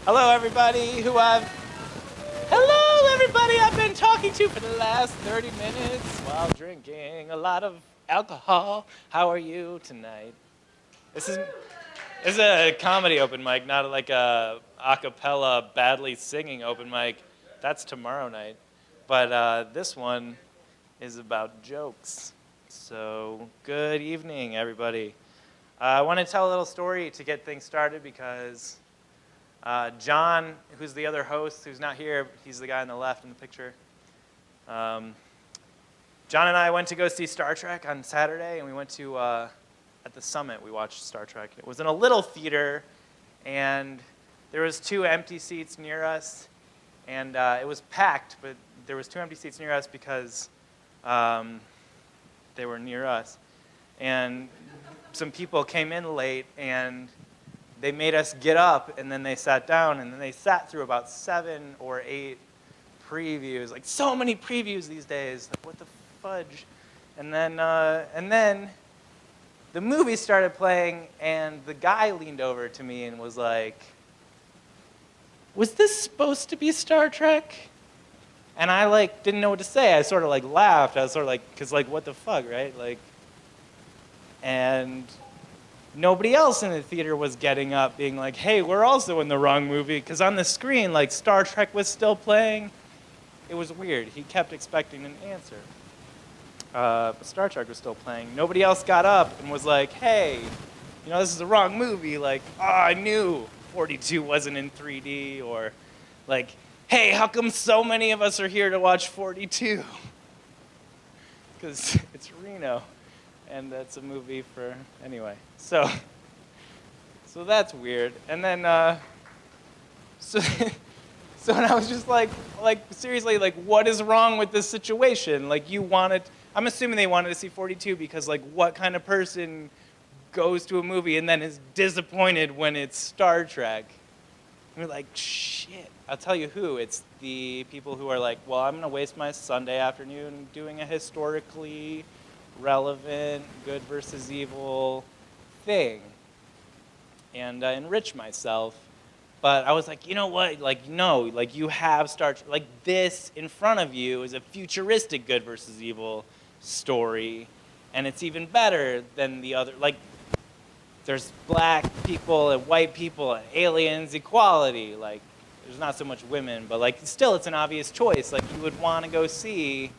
Hello, everybody Hello, everybody I've been talking to for the last 30 minutes while drinking a lot of alcohol. How are you tonight? This is a comedy open mic, not like a cappella, badly singing open mic. That's tomorrow night. But this one is about jokes. So, good evening, everybody. I want to tell a little story to get things started because John, who's the other host, who's not here, he's the guy on the left in the picture. John and I went to go see Star Trek on Saturday, and we went to, at the Summit, we watched Star Trek. It was in a little theater, and there was 2 empty seats near us, and it was packed, but there was 2 empty seats near us because they were near us. And some people came in late, and they made us get up, and then they sat down, and then they sat through about 7 or 8 previews. Like, so many previews these days. Like, what the fudge? And then the movie started playing, and the guy leaned over to me and was like, "Was this supposed to be Star Trek?" And I, like, didn't know what to say. I sort of, like, laughed. I was sort of like, because, like, what the fuck, right? Like, and nobody else in the theater was getting up being like, "Hey, we're also in the wrong movie," because on the screen, like, Star Trek was still playing. It was weird. He kept expecting an answer. But Star Trek was still playing. Nobody else got up and was like, "Hey, you know, this is the wrong movie." Like, "Oh, I knew 42 wasn't in 3D," or like, "Hey, how come so many of us are here to watch 42? Because it's Reno. And that's a movie for, anyway. So that's weird. And then, so and I was just like, seriously, like, what is wrong with this situation? Like, I'm assuming they wanted to see 42 because, like, what kind of person goes to a movie and then is disappointed when it's Star Trek? And we're like, shit. I'll tell you who. It's the people who are like, well, I'm going to waste my Sunday afternoon doing a historically relevant, good versus evil thing and enrich myself. But I was like, you know what? Like, no, like, you have Star Trek. Like, this in front of you is a futuristic good versus evil story, and it's even better than the other. Like, there's black people and white people and aliens, equality. Like, there's not so much women, but, like, still it's an obvious choice. Like, you would want to go see,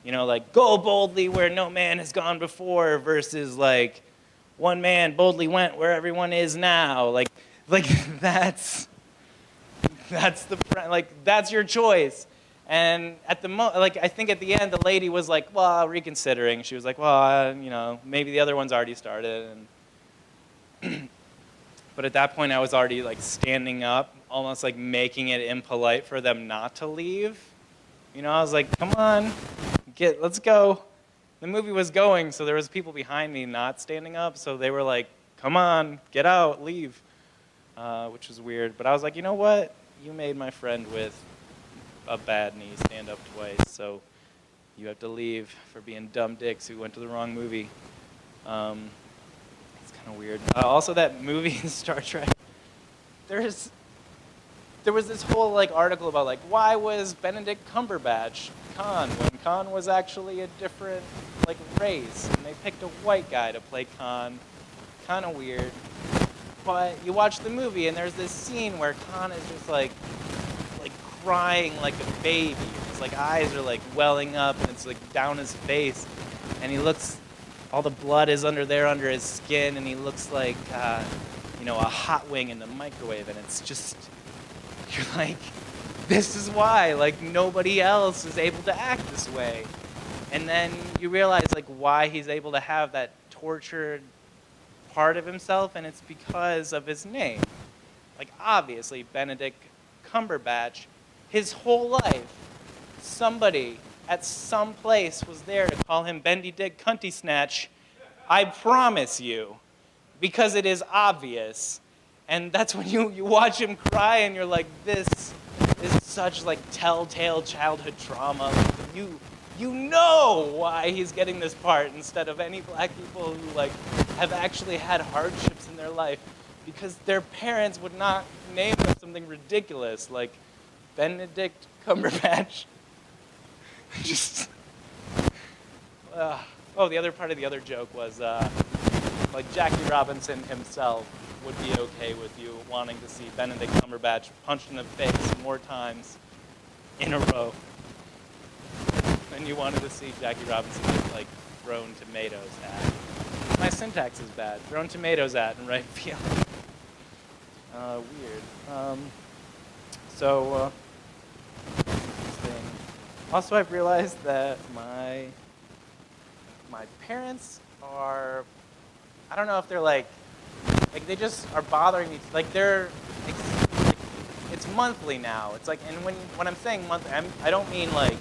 you know, like, go boldly where no man has gone before versus, like, one man boldly went where everyone is now. Like that's that's your choice. And at the I think at the end the lady was like, well, reconsidering. She was like, well, you know, maybe the other one's already started. And but at that point I was already, like, standing up, almost like making it impolite for them not to leave. You know, I was like, come on. Let's go. The movie was going, so there was people behind me not standing up, so they were like, come on, get out, leave, which was weird. But I was like, you know what? You made my friend with a bad knee stand up twice, so you have to leave for being dumb dicks who went to the wrong movie. It's kind of weird. Also, that movie in Star Trek, there was this whole, like, article about, like, why was Benedict Cumberbatch Khan when Khan was actually a different, like, race, and they picked a white guy to play Khan. Kind of weird. But you watch the movie, and there's this scene where Khan is just, like crying like a baby. His, like, eyes are, like, welling up, and it's, like, down his face, and he looks, all the blood is under his skin, and he looks like, you know, a hot wing in the microwave, and it's just, you're like, this is why, like, nobody else is able to act this way. And then you realize, like, why he's able to have that tortured part of himself, and it's because of his name. Like, obviously, Benedict Cumberbatch, his whole life, somebody at some place was there to call him Bendy Dick Cunty Snatch. I promise you, because it is obvious. And that's when you watch him cry and you're like, this is such, like, telltale childhood trauma. Like, you know why he's getting this part instead of any black people who, like, have actually had hardships in their life because their parents would not name them something ridiculous like Benedict Cumberbatch. Just oh, the other part of the other joke was like Jackie Robinson himself would be okay with you wanting to see Benedict Cumberbatch punched in the face more times in a row than you wanted to see Jackie Robinson get like thrown tomatoes at. My syntax is bad. Thrown tomatoes at in right field. Weird. So, interesting. Also, I've realized that my parents are, I don't know if they're like they just are bothering me. Like it's monthly now. It's like, and when I'm saying monthly, I don't mean like,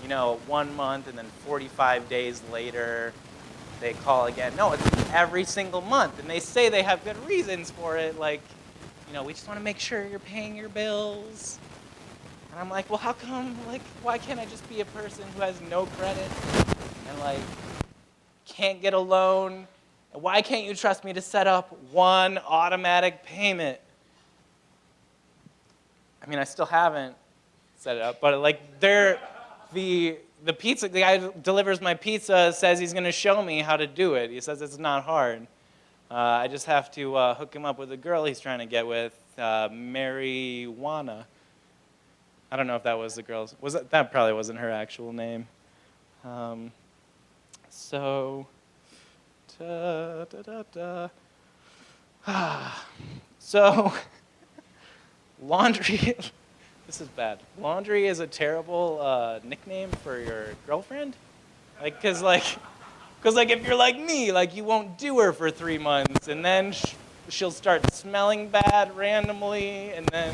1 month and then 45 days later they call again. No, it's every single month, and they say they have good reasons for it. Like, we just want to make sure you're paying your bills. And I'm like, well, how come? Like, why can't I just be a person who has no credit and like can't get a loan? And why can't you trust me to set up one automatic payment? I mean, I still haven't set it up, but like the pizza, the guy who delivers my pizza says he's going to show me how to do it. He says it's not hard. I just have to hook him up with a girl he's trying to get with, Marijuana. I don't know if that was the girl's. That probably wasn't her actual name. So laundry. This is bad. Laundry is a terrible nickname for your girlfriend. Because if you're like me, like you won't do her for 3 months, and then she'll start smelling bad randomly, and then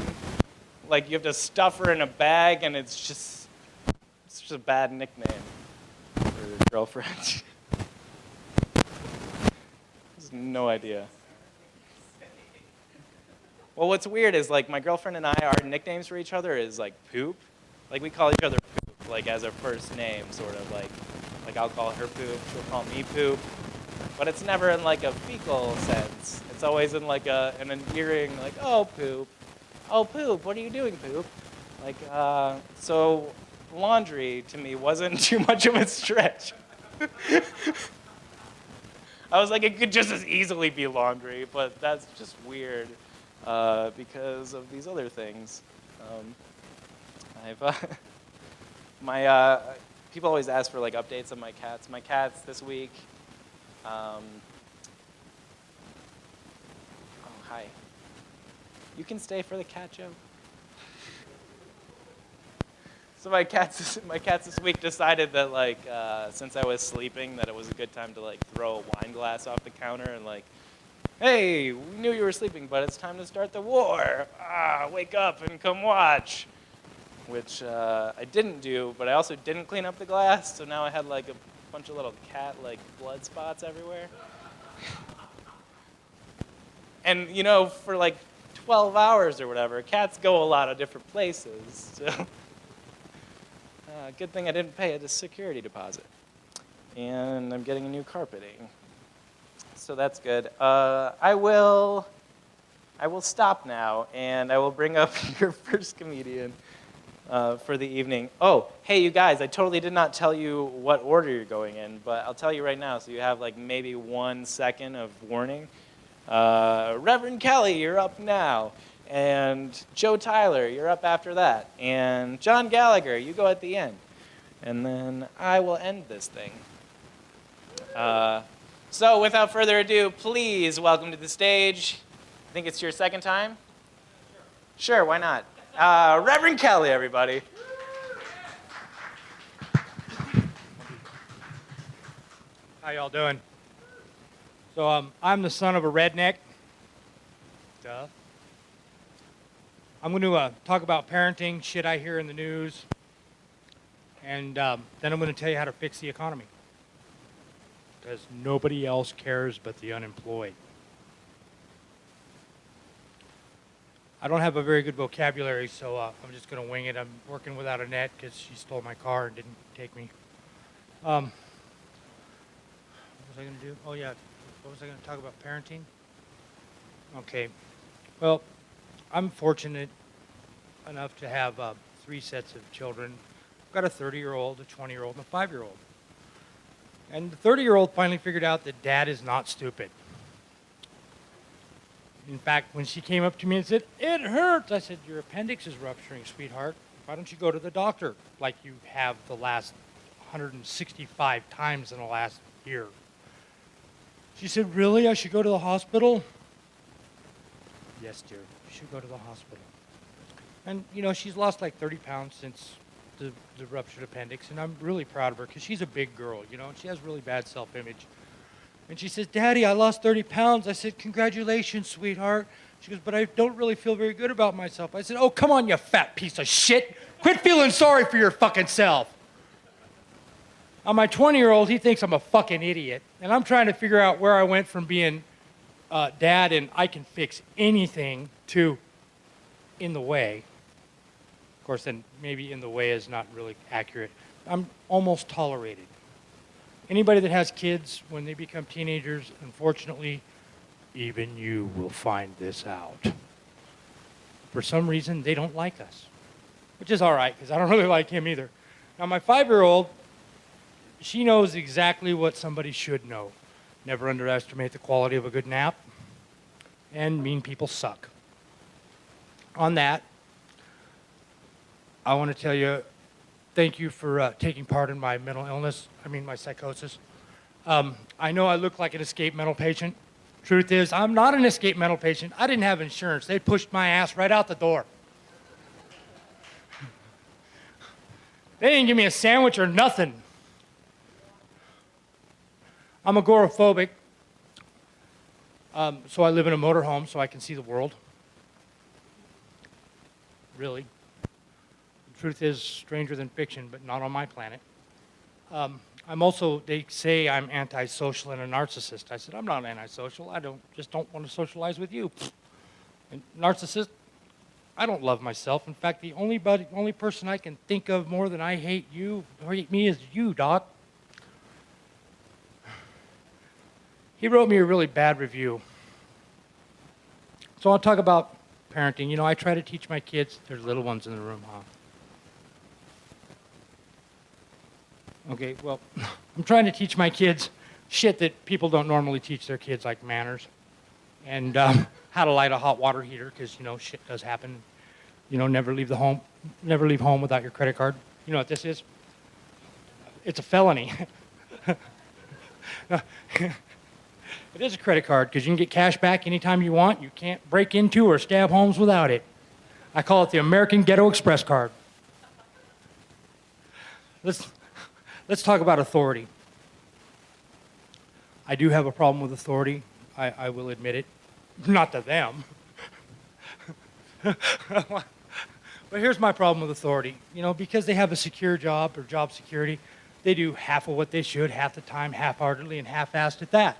like you have to stuff her in a bag, and it's just a bad nickname for your girlfriend. There's no idea. Well, what's weird is like my girlfriend and I, our nicknames for each other is like poop. Like we call each other poop, like as a first name, sort of like I'll call her poop, she'll call me poop. But it's never in like a fecal sense. It's always in like an endearing, like, oh poop. Oh poop, what are you doing, poop? Like, so laundry to me wasn't too much of a stretch. I was like, it could just as easily be laundry, but that's just weird. Because of these other things. People always ask for like updates on my cats. My cats this week. Oh, hi. You can stay for the cat joke. So my cats this week decided that like since I was sleeping that it was a good time to like throw a wine glass off the counter and like, hey, we knew you were sleeping, but it's time to start the war. Wake up and come watch. Which I didn't do, but I also didn't clean up the glass, so now I had like a bunch of little cat like blood spots everywhere. And for like 12 hours or whatever, cats go a lot of different places. So good thing I didn't pay a security deposit. And I'm getting a new carpeting. So that's good. I will stop now, and I will bring up your first comedian for the evening. Oh, hey, you guys, I totally did not tell you what order you're going in, but I'll tell you right now, so you have like maybe 1 second of warning. Reverend Kelly, you're up now. And Joe Tyler, you're up after that. And John Gallagher, you go at the end. And then I will end this thing. So without further ado, please welcome to the stage. I think it's your second time? Sure, why not? Reverend Kelly, everybody. How y'all doing? So I'm the son of a redneck. Duh. I'm going to talk about parenting, shit I hear in the news, and then I'm going to tell you how to fix the economy. Because nobody else cares but the unemployed. I don't have a very good vocabulary, so I'm just going to wing it. I'm working without a net because she stole my car and didn't take me. What was I going to do? Oh, yeah. What was I going to talk about? Parenting? Okay. Well, I'm fortunate enough to have 3 sets of children. I've got a 30-year-old, a 20-year-old, and a 5-year-old. And the 30-year-old finally figured out that Dad is not stupid. In fact, when she came up to me and said, "It hurts," I said, "Your appendix is rupturing, sweetheart. Why don't you go to the doctor like you have the last 165 times in the last year?" She said, "Really? I should go to the hospital?" "Yes, dear, you should go to the hospital." And, you know, she's lost like 30 pounds since the ruptured appendix, and I'm really proud of her because she's a big girl, you know, and she has really bad self-image. And she says, "Daddy, I lost 30 pounds. I said, "Congratulations, sweetheart." She goes, "But I don't really feel very good about myself." I said, "Oh, come on, you fat piece of shit. Quit feeling sorry for your fucking self." On my 20-year-old, he thinks I'm a fucking idiot. And I'm trying to figure out where I went from being dad and I can fix anything to in the way. Of course, then maybe "in the way" is not really accurate. I'm almost tolerated. Anybody that has kids, when they become teenagers, unfortunately, even you will find this out. For some reason, they don't like us, which is all right, because I don't really like him either. Now, my 5-year-old, she knows exactly what somebody should know. Never underestimate the quality of a good nap, and mean people suck. On that, I want to tell you, thank you for taking part in my my psychosis. I know I look like an escaped mental patient. Truth is, I'm not an escaped mental patient. I didn't have insurance. They pushed my ass right out the door. They didn't give me a sandwich or nothing. I'm agoraphobic, so I live in a motorhome so I can see the world. Really. The truth is stranger than fiction, but not on my planet. I'm also, they say I'm antisocial and a narcissist. I said, I'm not antisocial. I just don't want to socialize with you. And narcissist, I don't love myself. In fact, the only person I can think of more than I hate me is you, Doc. He wrote me a really bad review. So I'll talk about parenting. You know, I try to teach my kids. There's little ones in the room, huh? Okay, well, I'm trying to teach my kids shit that people don't normally teach their kids, like manners, and how to light a hot water heater, because, you know, shit does happen. You know, never leave home without your credit card. You know what this is? It's a felony. It is a credit card, because you can get cash back anytime you want. You can't break into or stab homes without it. I call it the American Ghetto Express card. Let's talk about authority. I do have a problem with authority. I will admit it. Not to them. But here's my problem with authority. You know, because they have a secure job or job security, they do half of what they should, half the time, half-heartedly, and half-assed at that.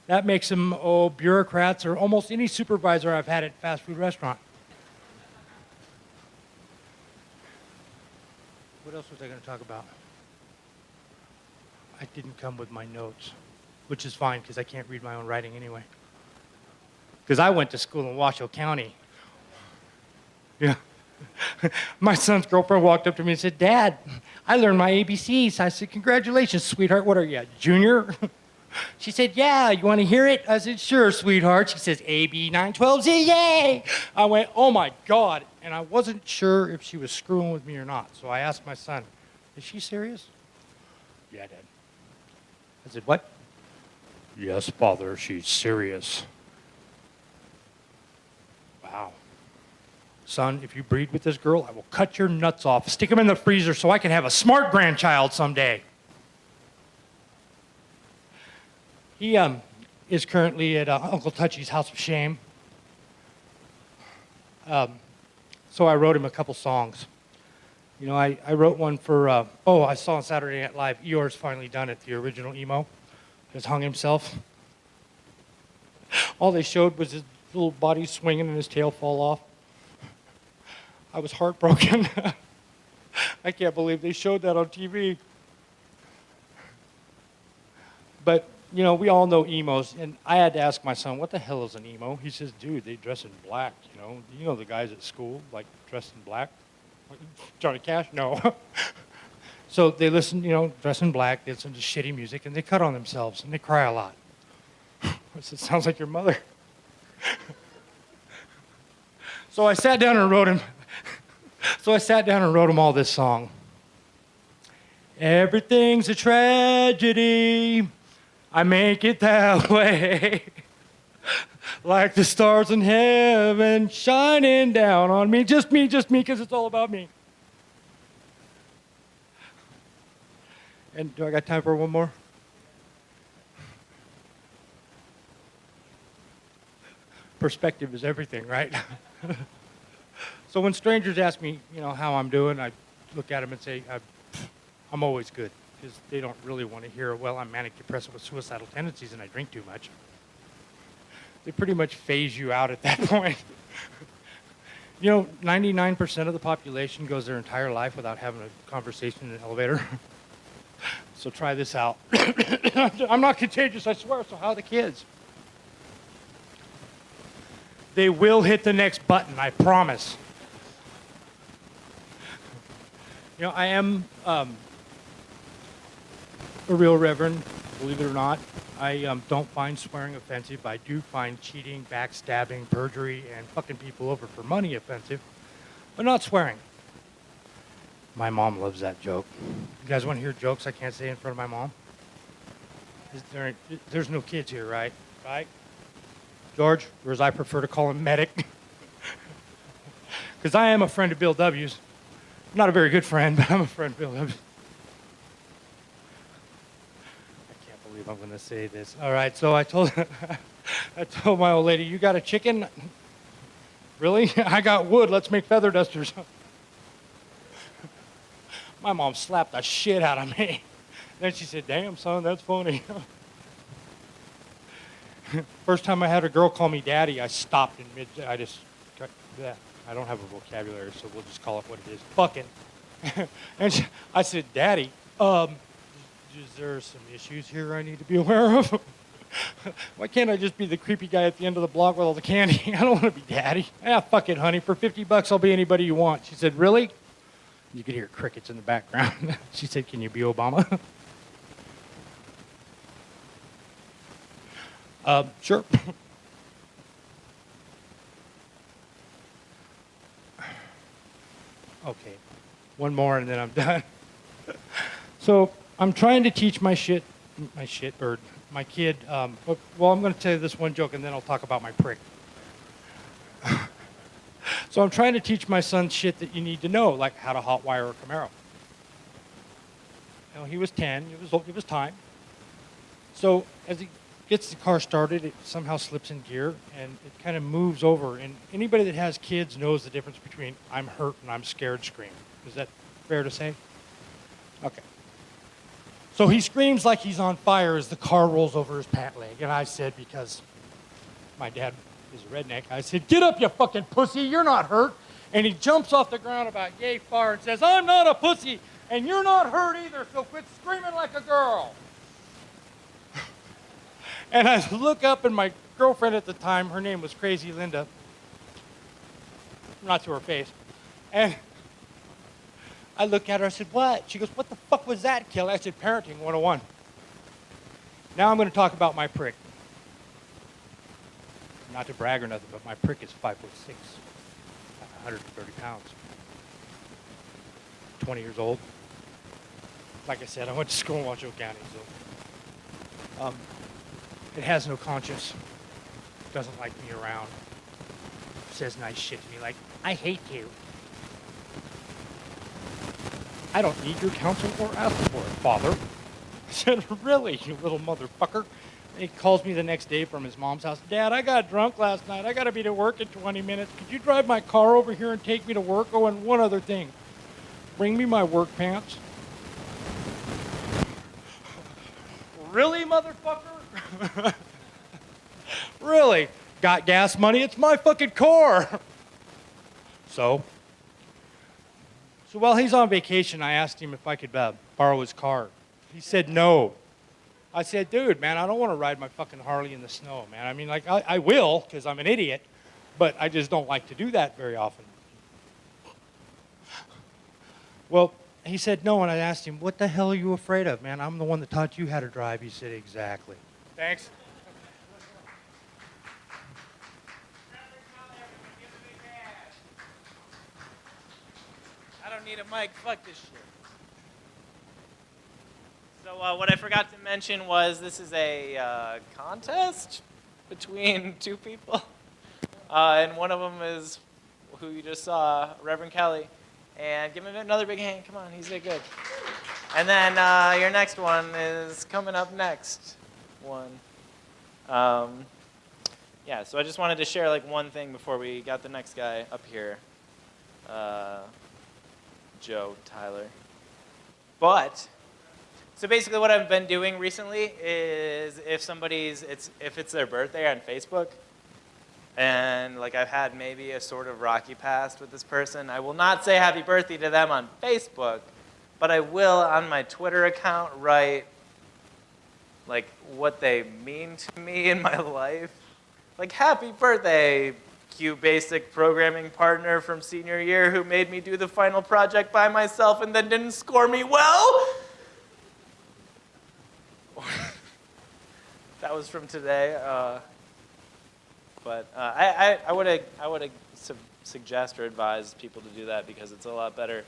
That makes them, bureaucrats or almost any supervisor I've had at a fast food restaurant. What else was I going to talk about? I didn't come with my notes, which is fine because I can't read my own writing anyway. Because I went to school in Washoe County. Yeah. My son's girlfriend walked up to me and said, "Dad, I learned my ABCs." I said, "Congratulations, sweetheart. What are you, junior?" She said, "Yeah, you want to hear it?" I said, "Sure, sweetheart." She says, AB912Z, yay! I went, "Oh my God." And I wasn't sure if she was screwing with me or not. So I asked my son, "Is she serious?" "Yeah, Dad." I said, "What?" "Yes, Father, she's serious." Wow. "Son, if you breed with this girl, I will cut your nuts off, stick them in the freezer so I can have a smart grandchild someday." He is currently at Uncle Touchy's House of Shame. So I wrote him a couple songs. You know, I wrote one for, I saw on Saturday Night Live, Eeyore's finally done it, the original emo. Just hung himself. All they showed was his little body swinging and his tail fall off. I was heartbroken. I can't believe they showed that on TV. But you know, we all know emos, and I had to ask my son, what the hell is an emo? He says, dude, they dress in black, you know. You know the guys at school, like, dressed in black? Johnny Cash? No. So they listen, you know, dress in black, they listen to shitty music, and they cut on themselves, and they cry a lot. I said, sounds like your mother. So I sat down and wrote him all this song. Everything's a tragedy. I make it that way. Like the stars in heaven shining down on me. Just me, because it's all about me. And do I got time for one more? Perspective is everything, right? So when strangers ask me, you know, how I'm doing, I look at them and say, I'm always good, because they don't really want to hear, well, I'm manic depressive with suicidal tendencies and I drink too much. They pretty much phase you out at that point. You know, 99% of the population goes their entire life without having a conversation in an elevator. So try this out. I'm not contagious, I swear, so how are the kids? They will hit the next button, I promise. You know, I am a real reverend, believe it or not. I don't find swearing offensive. I do find cheating, backstabbing, perjury, and fucking people over for money offensive, but not swearing. My mom loves that joke. You guys want to hear jokes I can't say in front of my mom? There's no kids here, right? Right? George, or as I prefer to call him, Medic. Because I am a friend of Bill W's. Not a very good friend, but I'm a friend of Bill W's. I can't believe I'm going to say this. All right, so I told my old lady, you got a chicken? Really? I got wood. Let's make feather dusters. My mom slapped the shit out of me. Then she said, damn, son, that's funny. First time I had a girl call me daddy, I stopped in mid. I just, I don't have a vocabulary, so we'll just call it what it is. Fucking. And I said, daddy, is there some issues here I need to be aware of? Why can't I just be the creepy guy at the end of the block with all the candy? I don't want to be daddy. Ah, fuck it, honey. For $50, I'll be anybody you want. She said, really? You could hear crickets in the background. She said, can you be Obama? Sure. Okay, one more and then I'm done. So I'm trying to teach my kid, well, I'm going to tell you this one joke and then I'll talk about my prick. So I'm trying to teach my son shit that you need to know, like how to hotwire a Camaro. You know, he was 10, it was time. So as he gets the car started, it somehow slips in gear and it kind of moves over. And anybody that has kids knows the difference between I'm hurt and I'm scared scream. Is that fair to say? Okay. So he screams like he's on fire as the car rolls over his pant leg. And I said, because my dad is a redneck, I said, get up, you fucking pussy, you're not hurt. And he jumps off the ground about yay far and says, I'm not a pussy and you're not hurt either, so quit screaming like a girl. And I look up, and my girlfriend at the time, her name was Crazy Linda, not to her face, and I look at her, I said, what? She goes, what the fuck was that, Kelly? I said, parenting 101. Now I'm going to talk about my prick. Not to brag or nothing, but my prick is 5'6", 130 pounds, 20 years old. Like I said, I went to school in Washoe County, so... It has no conscience, doesn't like me around, says nice shit to me like, I hate you. I don't need your counsel or ask for it, Father. I said, really, you little motherfucker? And he calls me the next day from his mom's house. Dad, I got drunk last night. I got to be to work in 20 minutes. Could you drive my car over here and take me to work? Oh, and one other thing. Bring me my work pants. Really, motherfucker? Really? Got gas money? It's my fucking car. So while he's on vacation, I asked him if I could borrow his car. He said no. I said, dude, man, I don't want to ride my fucking Harley in the snow, man. I mean, like, I will, because I'm an idiot, but I just don't like to do that very often. Well, he said no, and I asked him, what the hell are you afraid of, man? I'm the one that taught you how to drive. He said, exactly. Thanks. I don't need a mic. Fuck this shit. So what I forgot to mention was this is a contest between two people. And one of them is who you just saw, Reverend Kelly. And give him another big hand. Come on, he's did good. And then your next one is coming up next. Yeah, so I just wanted to share like one thing before we got the next guy up here. Joe Tyler. So basically what I've been doing recently is if it's their birthday on Facebook, and like I've had maybe a sort of rocky past with this person, I will not say happy birthday to them on Facebook, but I will on my Twitter account write like what they mean to me in my life. Like, happy birthday, cute basic programming partner from senior year who made me do the final project by myself and then didn't score me well. That was from today. But I would suggest or advise people to do that because it's a lot better.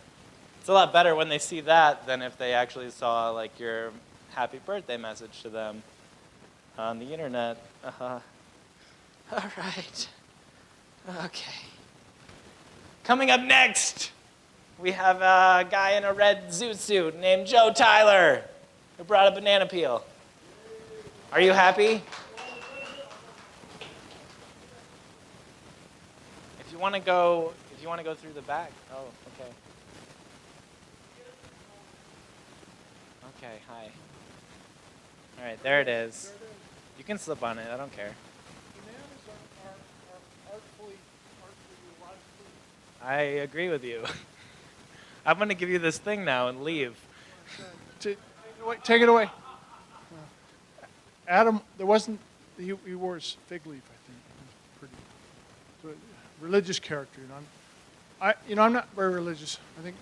It's a lot better when they see that than if they actually saw like your happy birthday message to them on the internet. All right. Okay. Coming up next, we have a guy in a red zoot suit named Joe Tyler who brought a banana peel. Are you happy? If you want to go through the back. Oh, okay. Okay, hi. All right, there it is. You can slip on it. I don't care. I agree with you. I'm going to give you this thing now and leave. Take it away. Adam, there wasn't, he wore his fig leaf, I think. It was pretty, religious character, you know. I'm not very religious. I think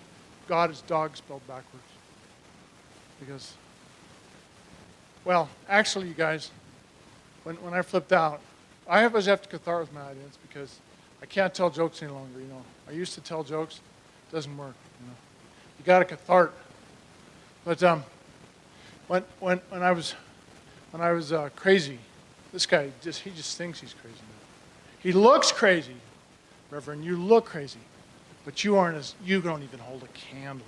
God is dog spelled backwards. Because, well, actually, you guys, when I flipped out, I always have to catharsis my audience because I can't tell jokes any longer, you know. I used to tell jokes, it doesn't work, you know. You got to cathart. But when I was crazy, this guy he just thinks he's crazy. He looks crazy, Reverend. You look crazy, but you don't even hold a candle.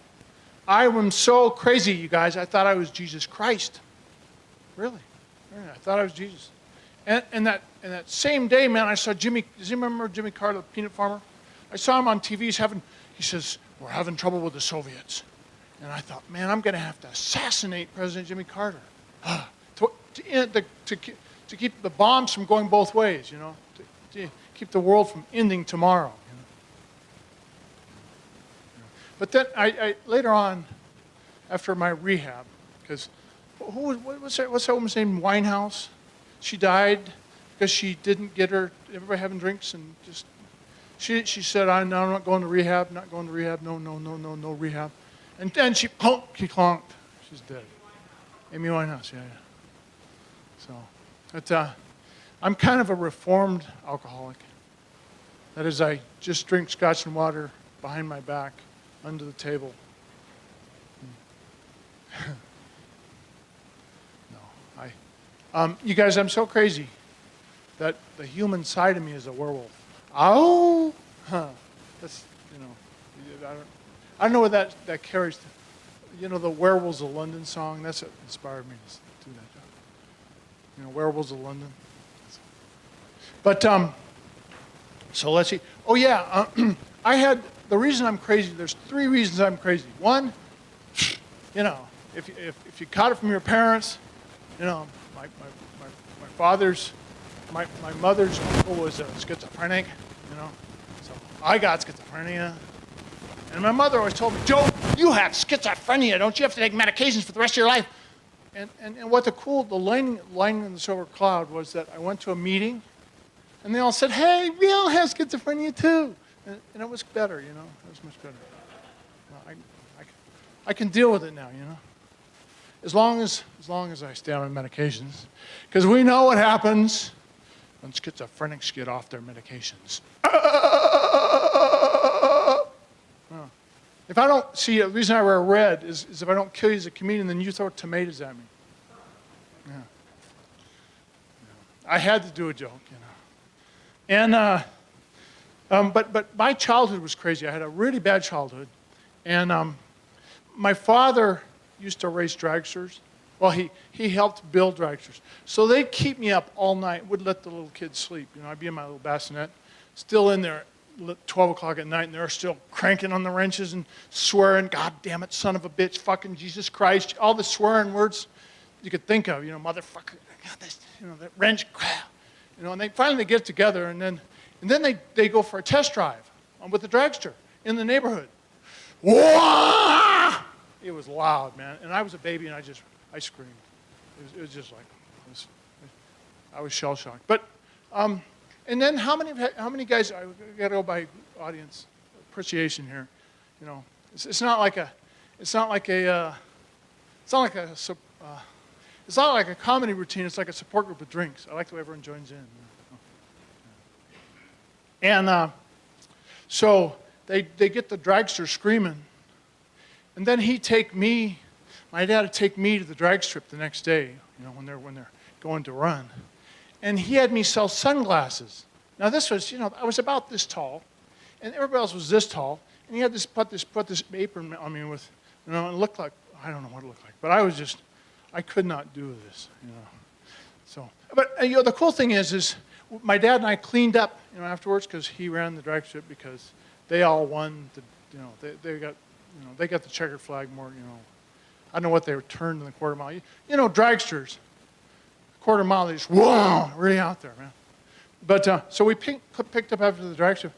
I am so crazy, you guys. I thought I was Jesus Christ. Really, I thought I was Jesus. And that same day, man, I saw Jimmy. Does he remember Jimmy Carter, the peanut farmer? I saw him on TV. He says, we're having trouble with the Soviets. And I thought, man, I'm going to have to assassinate President Jimmy Carter to keep the bombs from going both ways, you know, to keep the world from ending tomorrow. You know? But then I later on, after my rehab, because what's that woman's name? Winehouse. She died because she didn't get everybody having drinks and just. She said, I'm not going to rehab, not going to rehab, no rehab. And then she clonked. She's dead. Amy Winehouse, yeah. So, but I'm kind of a reformed alcoholic. That is, I just drink scotch and water behind my back, under the table. No, you guys, I'm so crazy that the human side of me is a werewolf. Oh, that's, you know, I don't know what that carries. You know, the Werewolves of London song, that's what inspired me to do that job. You know, Werewolves of London. But, so let's see. Oh, yeah, the reason I'm crazy, there's 3 reasons I'm crazy. One, you know, if you caught it from your parents, you know, my mother's uncle was a schizophrenic, you know, so I got schizophrenia. And my mother always told me, Joe, you have schizophrenia. Don't you have to take medications for the rest of your life? And what the lining in the silver cloud was that I went to a meeting, and they all said, hey, Bill has schizophrenia too. And it was better, you know. It was much better. Well, I can deal with it now, you know. As long as I stay on medications. Because we know what happens when schizophrenics get off their medications. If I don't, see, the reason I wear red is if I don't kill you as a comedian, then you throw tomatoes at me. Yeah. I had to do a joke, you know. And, but my childhood was crazy. I had a really bad childhood. And my father used to race dragsters. Well, he helped build dragsters. So they'd keep me up all night, would let the little kids sleep. You know, I'd be in my little bassinet, still in there 12 o'clock at night, and they're still cranking on the wrenches and swearing, God damn it, son of a bitch, fucking Jesus Christ, all the swearing words you could think of, you know, motherfucker, God, this, you know, that wrench, crap. You know, and they finally get together, and then they go for a test drive with the dragster in the neighborhood. Wah! It was loud, man. And I was a baby, and I screamed. It was just like, I was shell-shocked. But, and then how many guys, I got to go by audience appreciation here. You know, it's not like a comedy routine. It's like a support group of drinks. I like the way everyone joins in. And so they get the dragster screaming. And then my dad would take me to the drag strip the next day, you know, when they're going to run. And he had me sell sunglasses. Now this was, you know, I was about this tall, and everybody else was this tall. And he had put this apron on me with, you know, it looked like, I don't know what it looked like, but I could not do this, you know. So, but you know, the cool thing is my dad and I cleaned up, you know, afterwards, because he ran the drag strip, because they all won the, you know, they got the checkered flag more, you know. I don't know what they returned in the quarter mile. You know, dragsters, quarter mile, they just, whoa, really out there, man. But, so we picked up after the drag strip,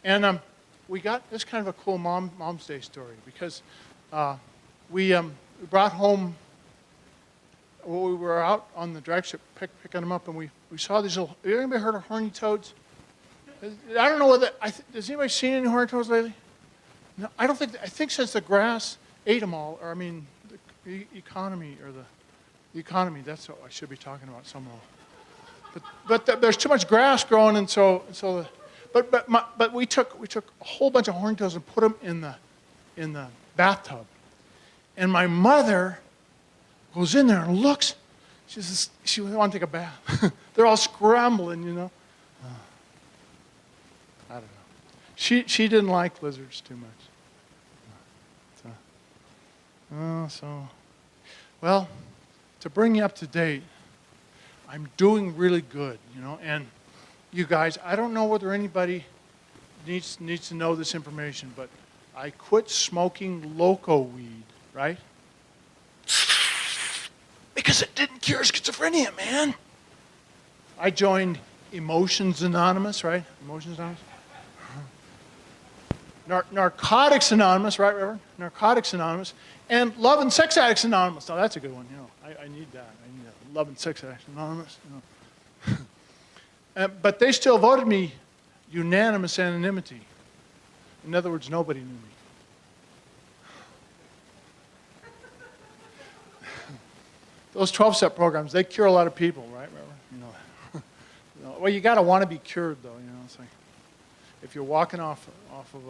and we got this kind of a cool Mom's Day story, because we brought home, we were out on the drag strip picking them up, and we saw these little, have anybody heard of horny toads? I don't know whether, has anybody seen any horny toads lately? No, I think since the grass ate them all, or I mean, the economy, that's what I should be talking about somehow. But there's too much grass growing, and but we took a whole bunch of horny toads and put them in the bathtub. And my mother goes in there and looks. She says, she wants to take a bath. They're all scrambling, you know. I don't know. She didn't like lizards too much. Well, to bring you up to date, I'm doing really good, you know. And you guys, I don't know whether anybody needs to know this information, but I quit smoking loco weed, right? Because it didn't cure schizophrenia, man. I joined Emotions Anonymous, right? Emotions Anonymous. Narcotics Anonymous, right, Reverend? Narcotics Anonymous. And Love and Sex Addicts Anonymous. Now, that's a good one, you know. I need that. I need that. Love and Sex Addicts Anonymous, you know. But they still voted me unanimous anonymity. In other words, nobody knew me. Those 12-step programs, they cure a lot of people, right, Reverend? You know, well, you got to want to be cured, though. You know, it's like if you're walking off of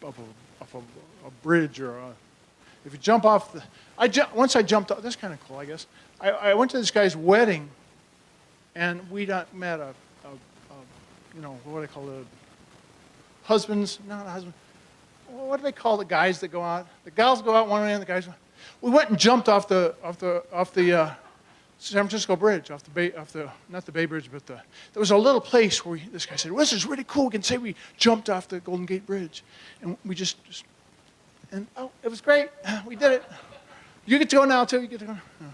a bridge, or if you jump off the. Once I jumped off. That's kind of cool, I guess. I went to this guy's wedding, and we met a you know, what do they call it? Husbands? No, not husbands. What do they call the guys that go out? The gals go out one way, and the guys. We went and jumped off the San Francisco Bridge, not the Bay Bridge, but there was a little place where this guy said, well, this is really cool. We can say we jumped off the Golden Gate Bridge. And we just and oh, it was great. We did it. You get to go now, too. You get to go. Oh.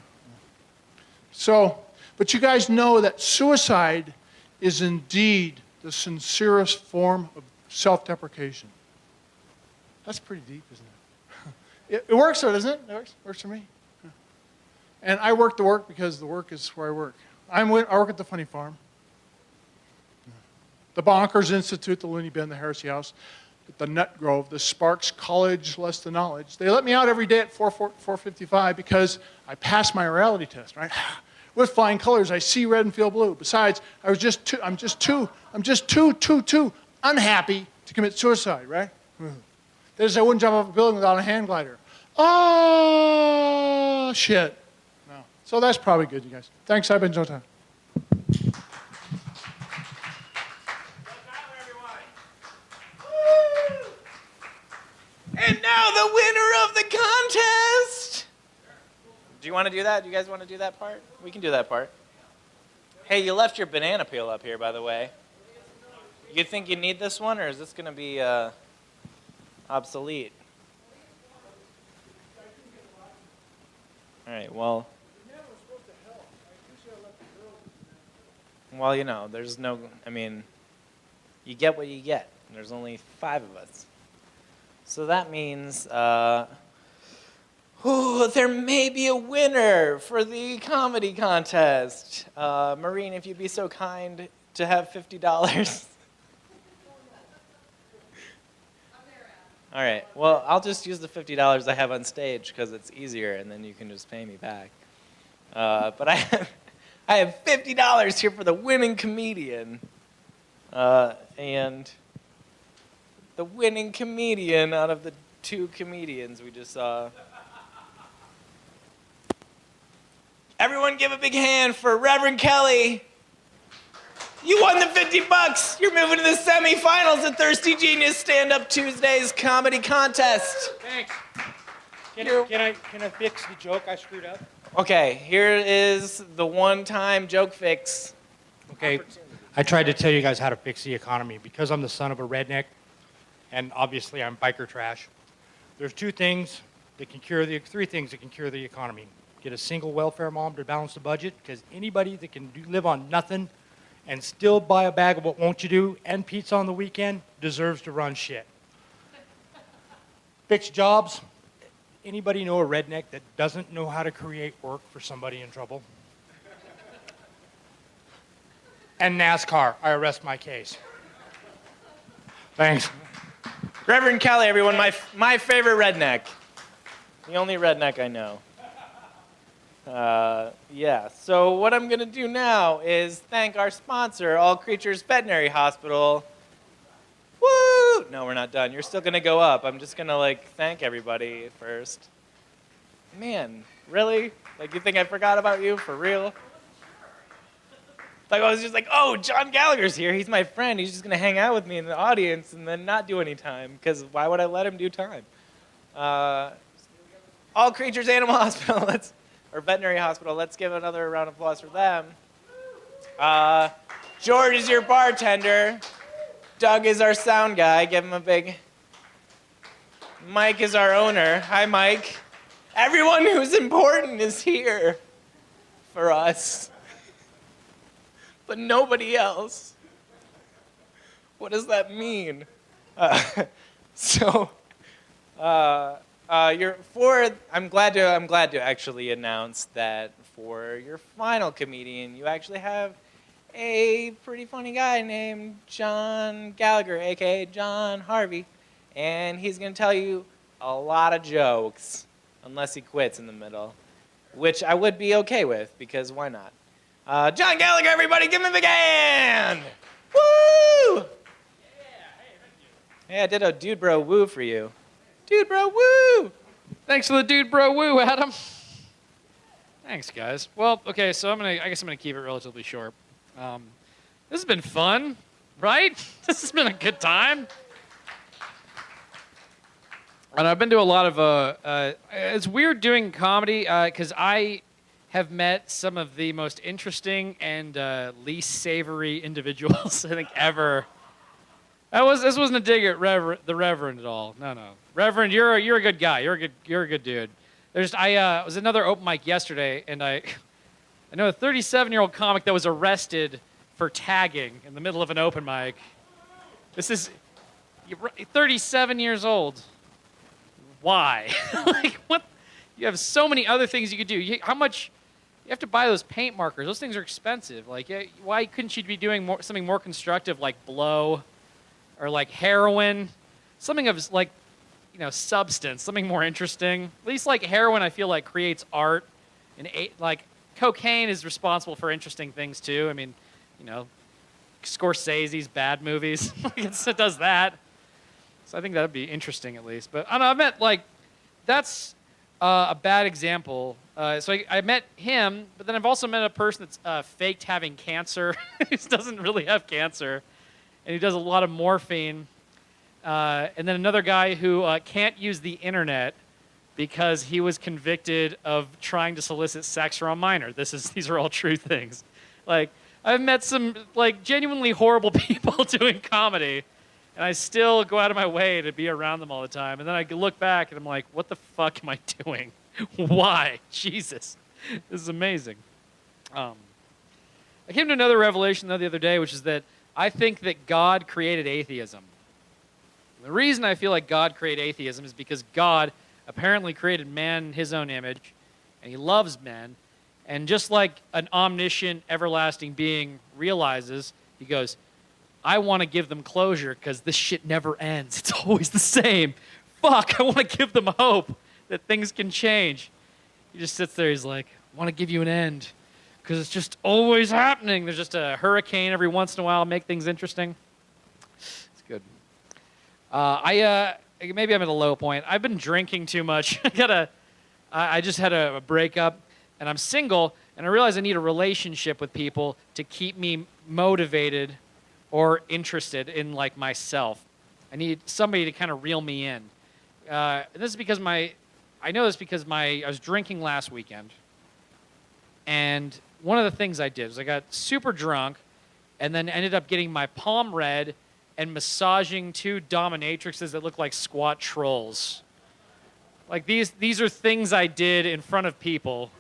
So, but you guys know that suicide is indeed the sincerest form of self-deprecation. That's pretty deep, isn't it? It works, though, doesn't it? It works for me. And I work the work because the work is where I work. I work at the Funny Farm, the Bonkers Institute, the Looney Bin, the Heresy House, the Nut Grove, the Sparks College, Less Than Knowledge. They let me out every day at 4:55 because I passed my reality test, right? With flying colors, I see red and feel blue. Besides, I'm just too unhappy to commit suicide, right? There's I wouldn't jump off a building without a hand glider. Oh, shit. No. So that's probably good, you guys. Thanks, I've been Jota. And now the winner of the contest! Do you want to do that? Do you guys want to do that part? We can do that part. Hey, you left your banana peel up here, by the way. You think you need this one, or is this going to be obsolete? All right, well, you know, there's no, I mean, you get what you get. There's only 5 of us. So that means there may be a winner for the comedy contest. Maureen, if you'd be so kind to have $50. All right. Well, I'll just use the $50 I have on stage because it's easier, and then you can just pay me back. But I have $50 here for the winning comedian, and the winning comedian out of the 2 comedians we just saw. Everyone, give a big hand for Reverend Kelly. You won the $50. You're moving to the semifinals of Thirsty Genius Stand-Up Tuesdays comedy contest. Thanks. Can I fix the joke I screwed up? Okay, here is the one-time joke fix. Okay, I tried to tell you guys how to fix the economy. Because I'm the son of a redneck, and obviously I'm biker trash, there's 3 things that can cure the economy. Get a single welfare mom to balance the budget, because anybody that can live on nothing and still buy a bag of what won't you do and pizza on the weekend deserves to run shit. Fix jobs. Anybody know a redneck that doesn't know how to create work for somebody in trouble? And NASCAR. I rest my case. Thanks. Reverend Kelly, everyone, my favorite redneck. The only redneck I know. Yeah, so what I'm going to do now is thank our sponsor, All Creatures Veterinary Hospital. Woo! No, we're not done. You're still going to go up. I'm just going to, thank everybody first. Man, really? You think I forgot about you? For real? I was just oh, John Gallagher's here. He's my friend. He's just going to hang out with me in the audience and then not do any time, because why would I let him do time? All Creatures Animal Hospital, or Veterinary Hospital, let's give another round of applause for them. George is your bartender. Doug is our sound guy. Give him a big... Mike is our owner. Hi, Mike. Everyone who's important is here for us. But nobody else. What does that mean? I'm glad to actually announce that for your final comedian, you actually have a pretty funny guy named John Gallagher, aka John Harvey, and he's going to tell you a lot of jokes, unless he quits in the middle, which I would be okay with, because why not? John Gallagher, everybody, give him a big hand! Woo! Yeah, hey, thank you. Hey, I did a dude bro woo for you. Dude bro woo! Thanks for the dude bro woo, Adam. Thanks, guys. Well, okay, so I guess I'm gonna keep it relatively short. This has been fun, right? This has been a good time. And I've been to a lot of, it's weird doing comedy, because I have met some of the most interesting and least savory individuals I think ever. This wasn't a dig at the Reverend at all. No. Reverend, you're a good guy. You're a good dude. I was at another open mic yesterday, and I know a 37-year-old comic that was arrested for tagging in the middle of an open mic. This is 37 years old. Why? What? You have so many other things you could do. How much? You have to buy those paint markers. Those things are expensive. Like, why couldn't you be doing something more constructive like blow or like heroin? Something of like, substance, something more interesting. At least like heroin, I feel like creates art. And like cocaine is responsible for interesting things too. I mean, Scorsese's bad movies. It does that. So I think that would be interesting at least. But I don't know, I meant like, that's a bad example. So I met him, but then I've also met a person that's faked having cancer. He doesn't really have cancer. And he does a lot of morphine. And then another guy who can't use the internet because he was convicted of trying to solicit sex from a minor. These are all true things. Like, I've met some like genuinely horrible people doing comedy, and I still go out of my way to be around them all the time. And then I look back and I'm like, what the fuck am I doing? Why? Jesus. This is amazing. I came to another revelation the other day, which is that I think that God created atheism. The reason I feel like God created atheism is because God apparently created man in his own image, and he loves men. And just like an omniscient, everlasting being realizes, he goes, I want to give them closure because this shit never ends. It's always the same. Fuck, I want to give them hope that things can change. He just sits there, he's like, I want to give you an end because it's just always happening. There's just a hurricane every once in a while to make things interesting. It's good. Maybe I'm at a low point. I've been drinking too much. I just had a breakup, and I'm single, and I realize I need a relationship with people to keep me motivated or interested in like myself. I need somebody to kind of reel me in. And this is because I was drinking last weekend, and one of the things I did was I got super drunk, and then ended up getting my palm red and massaging two dominatrixes that look like squat trolls. Like these are things I did in front of people.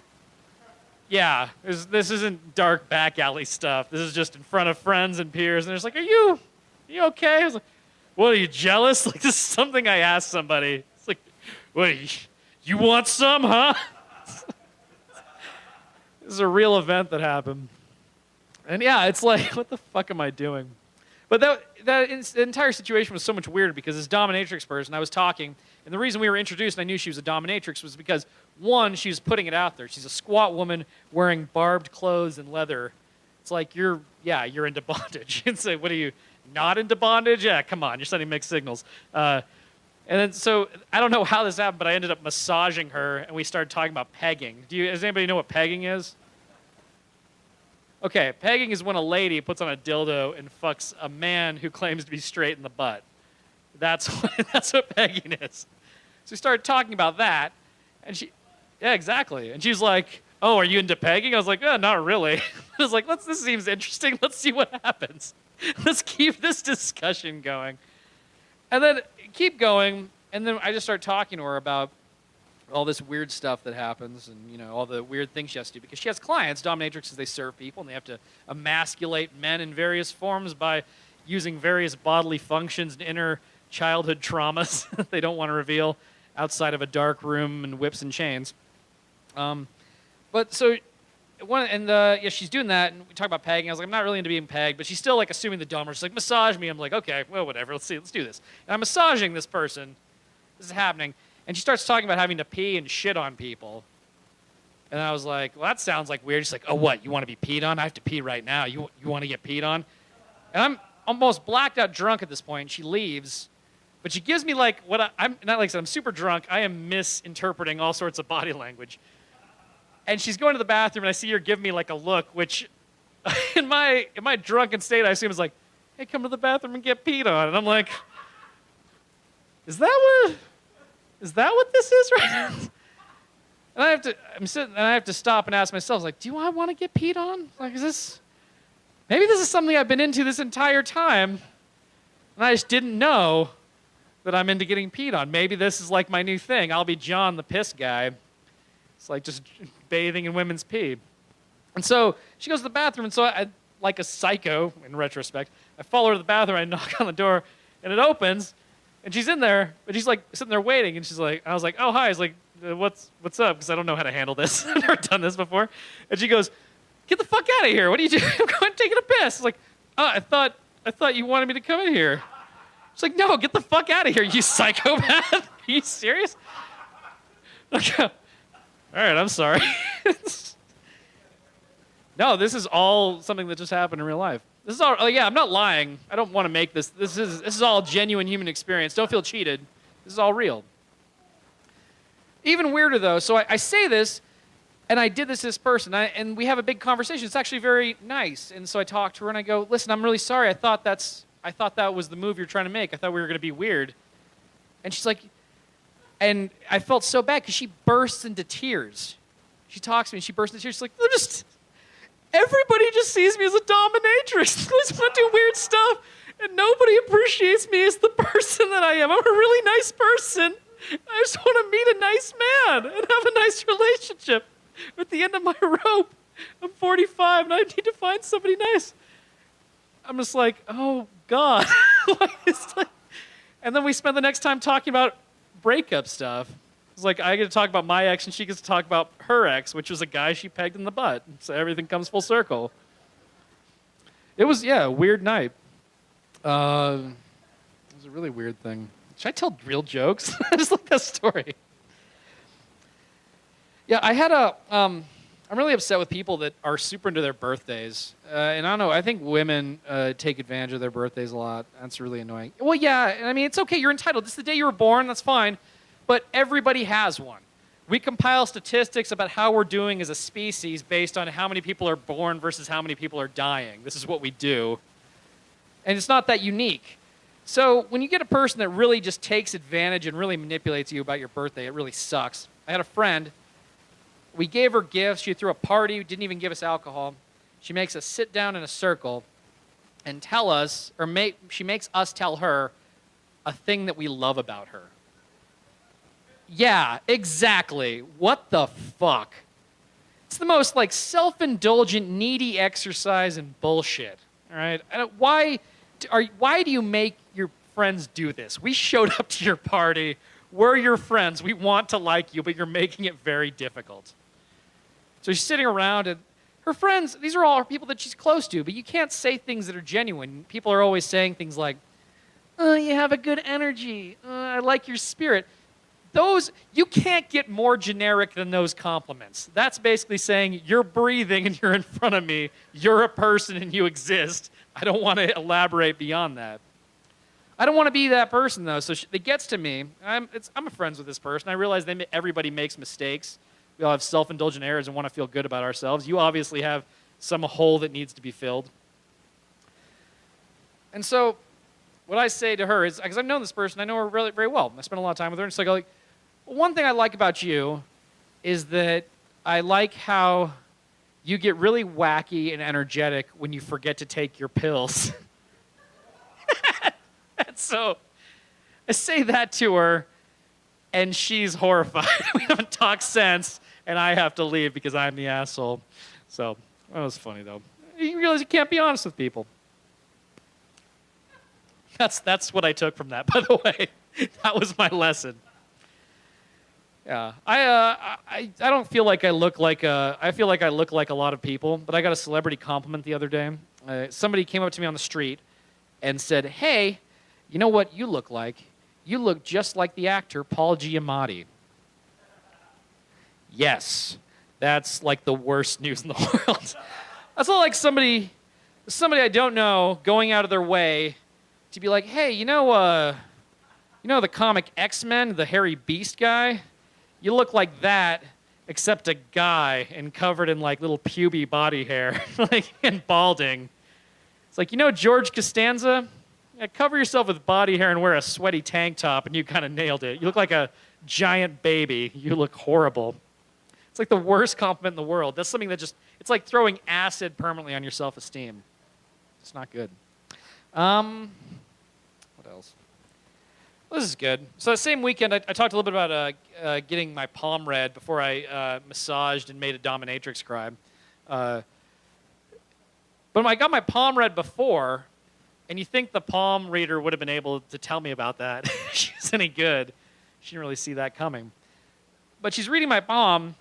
Yeah, this isn't dark back alley stuff. This is just in front of friends and peers, and they're just like, are you okay? I was like, what, are you jealous? Like, this is something I asked somebody. It's like, what, you want some, huh? This is a real event that happened. And yeah, it's like, what the fuck am I doing? But the entire situation was so much weirder because this dominatrix person, I was talking, and the reason we were introduced and I knew she was a dominatrix was because, one, she was putting it out there. She's a squat woman wearing barbed clothes and leather. It's like, you're into bondage. It's like, what are you, not into bondage? Yeah, come on, you're sending mixed signals. And then, so, I don't know how this happened, but I ended up massaging her, and we started talking about pegging. Does anybody know what pegging is? Okay, pegging is when a lady puts on a dildo and fucks a man who claims to be straight in the butt. That's what pegging is. So we started talking about that, and yeah, exactly. And she's like, oh, are you into pegging? I was like, not really. I was like, this seems interesting. Let's see what happens. Let's keep this discussion going. And then keep going, and then I just start talking to her about all this weird stuff that happens and, all the weird things she has to do. Because she has clients, dominatrixes, they serve people, and they have to emasculate men in various forms by using various bodily functions and inner childhood traumas that they don't want to reveal outside of a dark room and whips and chains. But so, she's doing that, and we talk about pegging. I was like, I'm not really into being pegged, but she's still like assuming the dumber. She's like, massage me. I'm like, okay, well, whatever. Let's do this. And I'm massaging this person. This is happening. And she starts talking about having to pee and shit on people. And I was like, well, that sounds like weird. She's like, oh, what? You want to be peed on? I have to pee right now. You want to get peed on? And I'm almost blacked out drunk at this point. She leaves. But she gives me like I'm not like I said, I'm super drunk. I am misinterpreting all sorts of body language. And she's going to the bathroom, and I see her give me like a look, which in my drunken state, I assume is like, hey, come to the bathroom and get peed on. And I'm like, is that what this is right now? And I'm sitting, and I have to stop and ask myself, like, do I want to get peed on? Like, maybe this is something I've been into this entire time, and I just didn't know that I'm into getting peed on. Maybe this is like my new thing. I'll be John the piss guy. It's like just bathing in women's pee. And so she goes to the bathroom, and so I, like a psycho, in retrospect, I follow her to the bathroom, I knock on the door, and it opens, and she's in there, but she's like sitting there waiting, and she's like, I was like, oh, hi. I was like, what's up? Because I don't know how to handle this. I've never done this before. And she goes, get the fuck out of here. What are you doing? I'm going taking a piss. I was like, I thought you wanted me to come in here. She's like, no, get the fuck out of here, you psychopath. Are you serious? Okay. All right, I'm sorry. No, this is all something that just happened in real life. This is all, I'm not lying. I don't want to make this. This is all genuine human experience. Don't feel cheated. This is all real. Even weirder, though, so I say this, and I did this to this person, and we have a big conversation. It's actually very nice. And so I talk to her, and I go, listen, I'm really sorry. I thought that was the move you're trying to make. I thought we were going to be weird. And she's like, and I felt so bad because she bursts into tears. She talks to me, and she bursts into tears. She's like, everybody just sees me as a dominatrix. I just want to do weird stuff, and nobody appreciates me as the person that I am. I'm a really nice person. I just want to meet a nice man and have a nice relationship. At the end of my rope, I'm 45, and I need to find somebody nice. I'm just like, oh, God. And then we spend the next time talking about breakup stuff. It's like I get to talk about my ex, and she gets to talk about her ex, which was a guy she pegged in the butt. So everything comes full circle. It was, a weird night. It was a really weird thing. Should I tell real jokes? I just like that story. Yeah, I'm really upset with people that are super into their birthdays. And I don't know, I think women take advantage of their birthdays a lot. That's really annoying. Well, yeah, I mean, it's okay. You're entitled. This is the day you were born. That's fine. But everybody has one. We compile statistics about how we're doing as a species based on how many people are born versus how many people are dying. This is what we do. And it's not that unique. So when you get a person that really just takes advantage and really manipulates you about your birthday, it really sucks. I had a friend. We gave her gifts. She threw a party. Didn't even give us alcohol. She makes us sit down in a circle and tell us, she makes us tell her a thing that we love about her. Yeah, exactly. What the fuck? It's the most self-indulgent, needy exercise and bullshit. All right? Why do you make your friends do this? We showed up to your party. We're your friends. We want to like you, but you're making it very difficult. So she's sitting around, and her friends, these are all people that she's close to, but you can't say things that are genuine. People are always saying things like, oh, you have a good energy. I like your spirit. You can't get more generic than those compliments. That's basically saying, you're breathing and you're in front of me. You're a person and you exist. I don't want to elaborate beyond that. I don't want to be that person, though. So it gets to me. I'm friends with this person. I realize everybody makes mistakes. We all have self-indulgent errors and want to feel good about ourselves. You obviously have some hole that needs to be filled. And so what I say to her is, because I've known this person, I know her really very well. I spent a lot of time with her. And so I go, one thing I like about you is that I like how you get really wacky and energetic when you forget to take your pills. And so I say that to her, and she's horrified. We don't talk sense, and I have to leave because I'm the asshole. So that was funny, though. You realize you can't be honest with people. That's what I took from that, by the way. That was my lesson. Yeah, I don't feel like I look like I feel like I look like a lot of people, but I got a celebrity compliment the other day. Somebody came up to me on the street and said, "Hey, you know what you look like? You look just like the actor Paul Giamatti." Yes, that's like the worst news in the world. That's not like somebody I don't know going out of their way to be like, "Hey, you know the comic X-Men, the hairy beast guy? You look like that, except a guy and covered in like little puby body hair, and balding." It's like, George Costanza? Yeah, cover yourself with body hair and wear a sweaty tank top, and you kind of nailed it. You look like a giant baby. You look horrible. It's like the worst compliment in the world. That's something that it's like throwing acid permanently on your self-esteem. It's not good. What else? Well, this is good. So the same weekend, I talked a little bit about getting my palm read before I massaged and made a dominatrix cry. But when I got my palm read before, and you think the palm reader would have been able to tell me about that if she was any good. She didn't really see that coming. but she's reading my palm,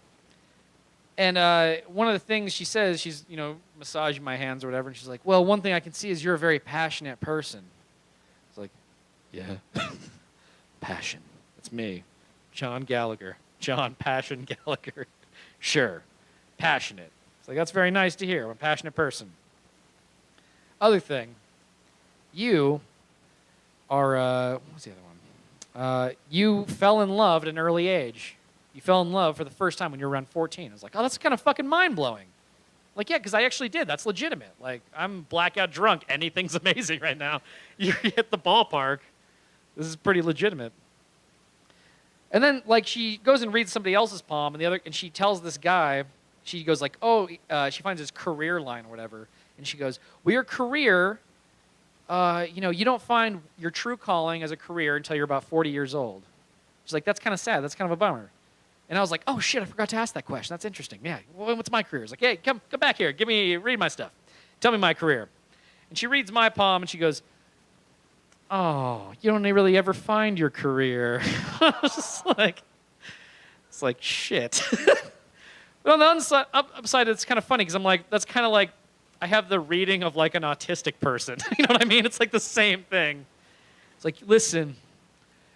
and one of the things she says, she's, massaging my hands or whatever, and she's like, well, one thing I can see is you're a very passionate person. It's like, yeah, passion. That's me, John Gallagher. John Passion Gallagher. Sure, passionate. It's like, that's very nice to hear. I'm a passionate person. Other thing, you are, what was the other one? You fell in love at an early age. You fell in love for the first time when you were around 14. I was like, oh, that's kind of fucking mind-blowing. Like, yeah, because I actually did. That's legitimate. Like, I'm blackout drunk. Anything's amazing right now. You hit the ballpark. This is pretty legitimate. And then, like, she goes and reads somebody else's palm, and she tells this guy, she goes like, oh, she finds his career line or whatever, and she goes, well, your career, you don't find your true calling as a career until you're about 40 years old. She's like, that's kind of sad. That's kind of a bummer. And I was like, oh, shit, I forgot to ask that question. That's interesting. Yeah, well, what's my career? It's like, hey, come back here. Read my stuff. Tell me my career. And she reads my palm, and she goes, oh, you don't really ever find your career. I was just like, it's like, shit. But on the upside, it's kind of funny, because I'm like, that's kind of like, I have the reading of like an autistic person. You know what I mean? It's like the same thing. It's like, listen,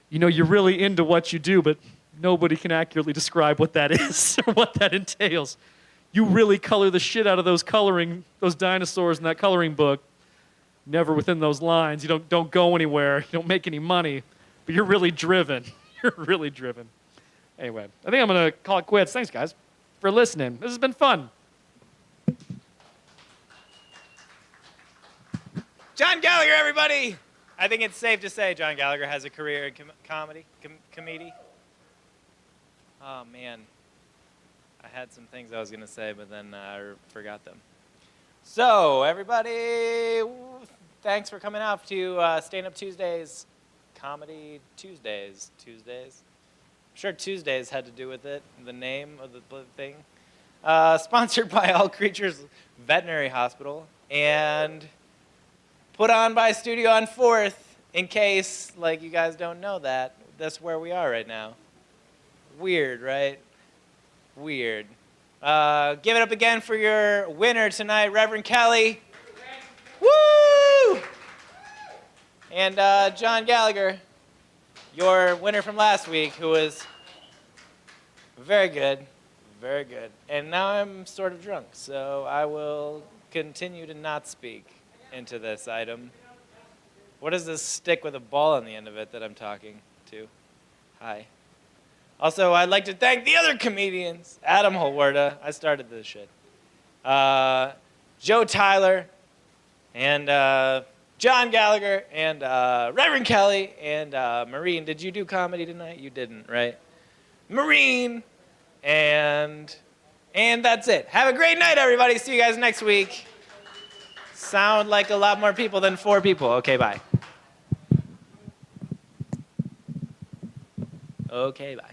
you're really into what you do, but nobody can accurately describe what that is or what that entails. You really color the shit out of those dinosaurs in that coloring book. Never within those lines. You don't go anywhere. You don't make any money, but you're really driven. You're really driven. Anyway, I think I'm going to call it quits. Thanks, guys, for listening. This has been fun. John Gallagher, everybody! I think it's safe to say John Gallagher has a career in comedy. Oh, man. I had some things I was going to say, but then I forgot them. So, everybody, thanks for coming out to Stand-Up Tuesdays, Comedy Tuesdays. I'm sure Tuesdays had to do with it, the name of the thing. Sponsored by All Creatures Veterinary Hospital, and put on by Studio on 4th, in case, like, you guys don't know that. That's where we are right now. Weird, right? Weird. Give it up again for your winner tonight, Reverend Kelly. Woo! And John Gallagher, your winner from last week, who was very good, very good. And now I'm sort of drunk, so I will continue to not speak into this item. What is this stick with a ball on the end of it that I'm talking to? Hi. Also, I'd like to thank the other comedians. Adam Holwerda, I started this shit. Joe Tyler, and John Gallagher, and Reverend Kelly, and Maureen. Did you do comedy tonight? You didn't, right? Maureen, and that's it. Have a great night, everybody. See you guys next week. Sound like a lot more people than 4 people. Okay, bye. Okay, bye.